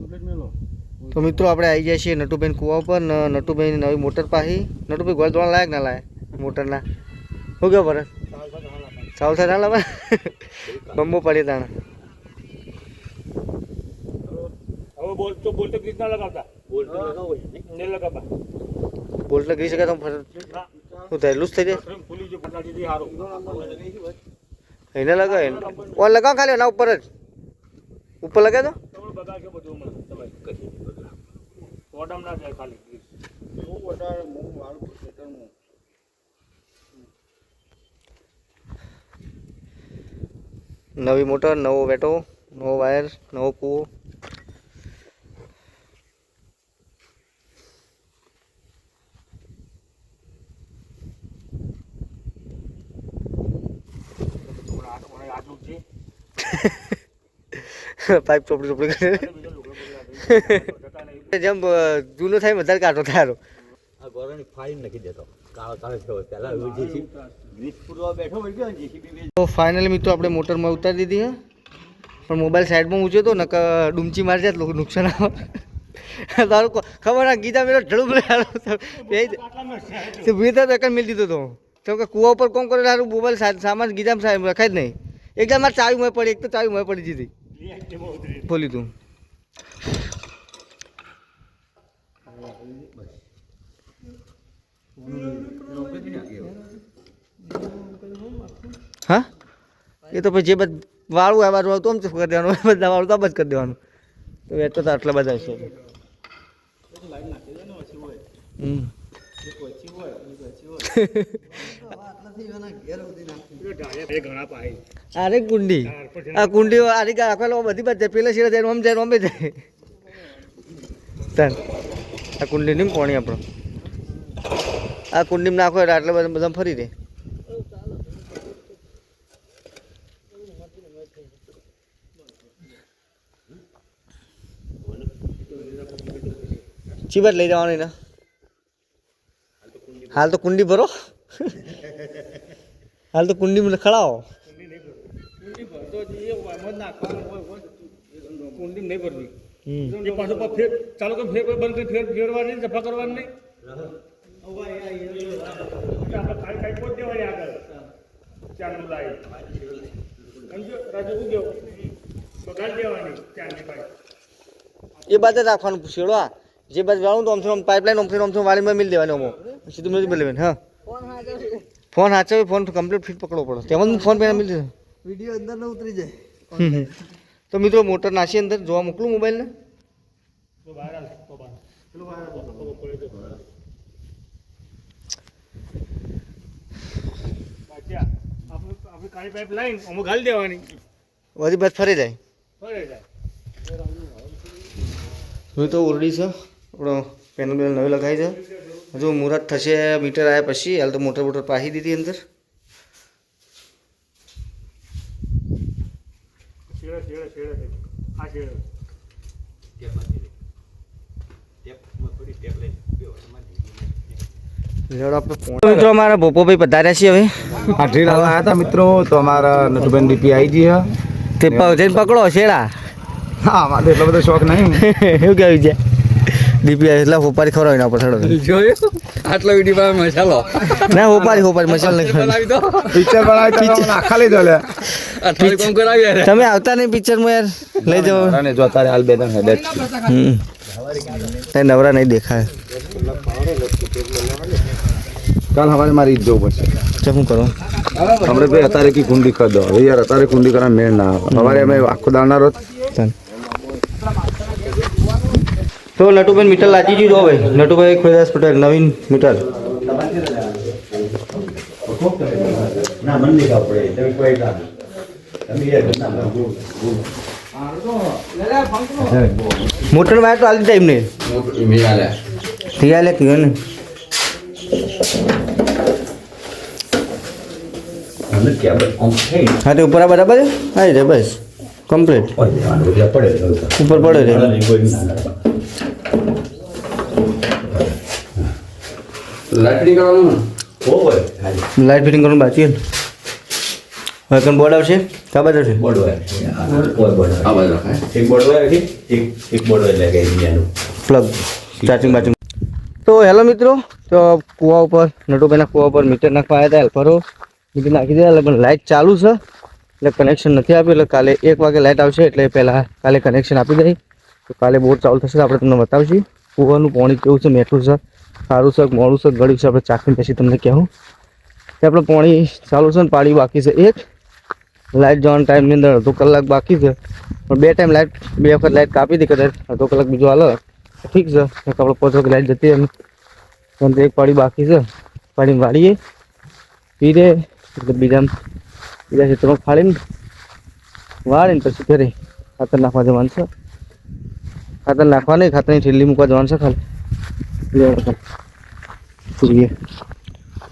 તો મિત્રો આપણે આવી જાય છીએ નટુભાઈ કુવા ઉપર. નટુભાઈની નવી મોટર પાહી. નટુભાઈ ગોળ ધોવા લાયક ના લાય મોટરના શું કેવું ભરત? ચાલ થાય ના લાવે બમ્બો પડી તાણે. બોલ્ટ લગી શકે તો શું થાય? લૂઝ થઈ જાય એને લગાવે ઓન લગાવ ખાલી એના ઉપર જ ઉપર લગાવે તો નવી મોટર, નવો વેટો, નવો વાયર, નવો કૂવો. પાઇપ ચોપડી ચોપડી કરે જેમ જૂનો થાય વધારે કાઢો તારો. આ ગોરાની ફાઈન નાખી દેતો કાળો કાળો થયો પહેલા જેસીબી પૂરવા બેઠો હોય ગયો જેસીબી. તો ફાઇનલી મિત્રો આપણે મોટરમાં ઉતારી દીધી હે, પણ મોબાઈલ સાઈડમાં ઊંચો તો નકર ડૂમચી મારી જાય લોકો નુકસાન આવે. તારું ખબર ના ગીતા મેરો ઢળું ભલે ભીતા તો મિલ દીધો તો કેમ કે કૂવા ઉપર કોમ કરે તારું મોબાઈલ સામાન ગીતામાં રખાય જ નહીં. એકદમ મારે ચાવી મેં પડી, એક તો ચાવી મેં પડી દીધી ખોલી તું. હા એ તો પછી જે બધું વાળું આ બાજુ તો આમ કરી દેવાનું, બધા વાળું તો જ કરી દેવાનું. તો એ તો આટલા બધા છે. અરે કુંડી આ કુંડી આરી આખેલો બધી બાદ જાય પેલા શીરા જાય આમ જાય આમ જાય તન આ કુંડી નહીં પાણી આપણો આ કુંડીમાં નાખો એટલે આટલા બધા ફરી દે. ચી બાદ લઈ જવાનું ને હાલ તો કુંડી ભરો, હાલ તો કુંડી ખડાવો. ચાલો તો બંધ ફેરવાની સફા કરવાની નહીં. એ બાદ રાખવાનું શેડો જે બાદ વાળું તો આમથી પાઇપલાઇન આમથી વાળીમાં મિલ દેવાની અમો સીધું નથી મિલ દેવાની. હા ફોન હાચવે ફોન કમ્પ્લીટ ફિટ પકડવો પડે તેમાં ફોન પહેલાં મિલ જાય વિડીયો અંદર ન ઉતરી જાય. તો મિત્રો મોટર નાસી અંદર જોવા મોકલું મોબાઈલને. કાળી પાઇપ લાઈન અમુક ઘાલી દેવાની બધી બાદ ફરી જાય. હવે તો ઓરડી છે આપણો પેનલ બેનલ નવી લગાવી છે. હજુ મુહૂર્ત થશે મીટર આવ્યા પછી. હાલ તો મોટર બોટર પાહી દીધી અંદર. મિત્રો અમારા ભોપોભાઈ પધાર્યા છીએ. હવે આઠરી આવ્યા હતા મિત્રો તો અમારા નટુબેન ડીપી આવી ગઈ તે જઈને પકડો શેડા. હા મારે એટલો બધો શોખ નહીં. એવું કેવું છે ડીપી એટલે હોપારી ખવડાવી એના પર થડો જોયું આટલો વિડીયો મસાલો ના હોપારી મસાલો પિક્ચર બનાવી આખા લઈ દો લે કામ કરાવી તમે આવતા નહીં પિક્ચરમાં યાર લઈ જાઓ અને જો તારે હાલ બે દમ હેડે તે નવરા નહીં દેખાય. કાલ હવારે મારી ઈદ જવું પડશે. શું કરો હમણાં ભાઈ અત્યારે કી કુંડી કરી દો હવે યાર અત્યારે કુંડી કરવા મેળ ના આવે. સવારે અમે આખો દાવનાર તો નટુભાઈ મીટર લાગી ગયું. હવે નટુભાઈ ખોદાસ પટેલ નવીન મીટર મોટર વાયર તો હાલ દીધા એમને થયા કયો ને હા તો ઉપર બરાબર આવી જાય બસ કમ્પ્લીટ ઉપર પડે છે. લાઈટ ફિટિંગ કરવાનું લાઈટ ફિટિંગ કરવાનું બાકી હવે બોર્ડ આવશે. ખબર છે બોર્ડ વાયર છે. આ બોર્ડ વાયર. એક બોર્ડ વાયર છે, એક બોર્ડ વાયર લાગે ઇન્ડિયાનું. Plug charging બાર્જિંગ. તો હેલો મિત્રો, તો કૂવા ઉપર નટુભાઈના કૂવા ઉપર મીટર નાખવા આવ્યા હતા હેલ્પરો. મીટર નાખી દીધા પણ લાઇટ ચાલુ છે એટલે કનેક્શન નથી આપ્યું. એટલે કાલે 1 વાગે લાઇટ આવશે એટલે પહેલાં કાલે કનેક્શન આપી દઈ. તો કાલે બોર ચાલુ થશે આપણે તમને બતાવશું કૂવાનું પાણી કેવું છે, મેઠું છે, સારું છે, મોડું છે, ગળ્યું છે. આપણે ચાખીને પછી તમને કહેવું કે આપણે પાણી ચાલુ છે ને પાણી બાકી છે. એક લાઇટ જવાના ટાઈમની અંદર અડધો કલાક બાકી છે પણ 2 ટાઈમ લાઇટ 2 વખત લાઇટ કાપી હતી. કદાચ અડધો કલાક બીજો હાલે ઠીક છે. આપણે 5 વાગે લાઇટ જતી એમ પણ એક પાણી બાકી છે. પાણી વાળીએ પીરે એટલે બીજા ક્ષેત્રમાં ફાળીને વાળીને પછી ફેરે ખાતર નાખવા જવાનું છે. ખાતર નાખવા નહીં, ખાતરની ઠેલી મૂકવા જવાનું છે ખાલી.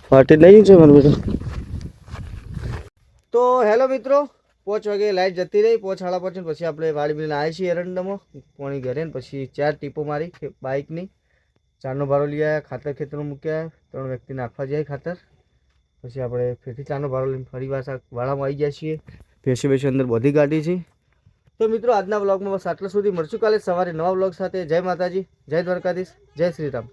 ફાટી લઈ છે મારું બધું. તો હેલો મિત્રો, 5 વાગે લાઇટ જતી રહી, 5 સાડા 5 પછી આપણે વાળી બીને આવ્યા છીએ એરંડામાં પાણી ઘરે ને પછી 4 ટીપો મારી બાઇકની. 4નો ભારો લઈ આવ્યા, ખાતર ખેતરમાં મૂક્યા, 3 વ્યક્તિ નાખવા જાય ખાતર. પછી આપણે ફેરથી 4નો ભારો લઈને ફરી વાર વાળામાં આવી ગયા છીએ. ફેરસી બેસી અંદર બધી ગાડી છે. તો મિત્રો આજના વ્લોગમાં બસ આટલા સુધી. મળશું કાલે સવારે નવા વ્લોગ સાથે. જય માતાજી, જય દ્વારકાધીશ, જય શ્રી રામ.